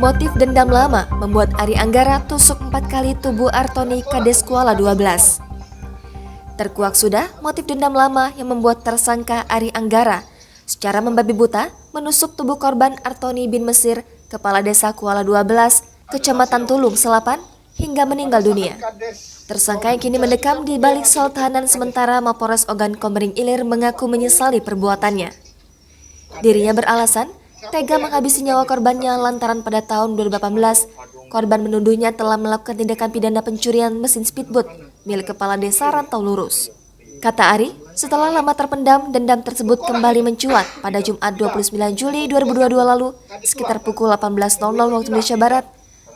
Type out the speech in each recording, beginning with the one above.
Motif dendam lama membuat Ari Anggara tusuk 4 kali tubuh Artoni Kades Kuala 12. Terkuak sudah motif dendam lama yang membuat tersangka Ari Anggara secara membabi buta menusuk tubuh korban Artoni bin Mesir, kepala desa Kuala 12, Kecamatan Tulung Selapan, hingga meninggal dunia. Tersangka yang kini mendekam di balik sel tahanan sementara Mapores Ogan Komering Ilir mengaku menyesali perbuatannya. Dirinya beralasan tega menghabisi nyawa korbannya lantaran pada tahun 2018, korban menuduhnya telah melakukan tindakan pidana pencurian mesin speedboat milik kepala desa Rantau Lurus. Kata Ari, setelah lama terpendam, dendam tersebut kembali mencuat pada Jumat 29 Juli 2022 lalu sekitar pukul 18.00 waktu Indonesia Barat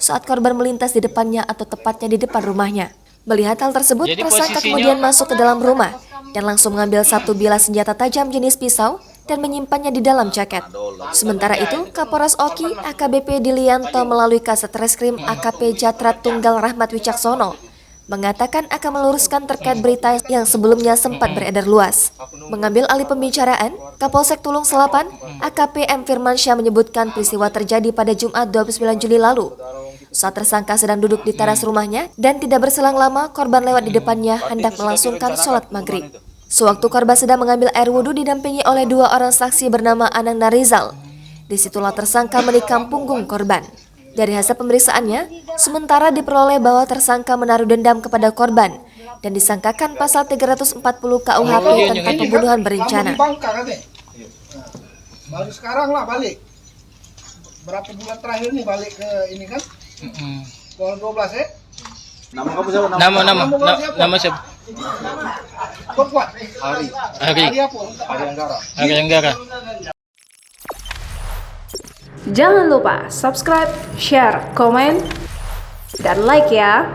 saat korban melintas di depannya atau tepatnya di depan rumahnya. Melihat hal tersebut, tersangka kemudian masuk ke dalam rumah dan langsung mengambil satu bilah senjata tajam jenis pisau dan menyimpannya di dalam jaket. Sementara itu, Kapolres Oki AKBP Dilianto melalui Kasat Reskrim AKP Jatra Tunggal Rahmat Wicaksono mengatakan akan meluruskan terkait berita yang sebelumnya sempat beredar luas. Mengambil alih pembicaraan, Kapolsek Tulung Selapan AKP M Firmansyah menyebutkan peristiwa terjadi pada Jumat 29 Juli lalu. Saat tersangka sedang duduk di teras rumahnya dan tidak berselang lama korban lewat di depannya hendak melangsungkan sholat maghrib. Sewaktu korban sedang mengambil air wudhu didampingi oleh 2 orang saksi bernama Anang dan Rizal. Disitulah tersangka menikam punggung korban. Dari hasil pemeriksaannya, sementara diperoleh bahwa tersangka menaruh dendam kepada korban dan disangkakan pasal 340 KUHP tentang pembunuhan berencana. Baru sekarang lah balik. Berapa bulan terakhir nih balik ke ini kan? Kuala 12 ya? Nama kamu siapa? Nama siapa? Kuat. Ari. Ari apa? Ari Anggara. Ari Anggara. Jangan lupa subscribe, share, komen, dan like ya.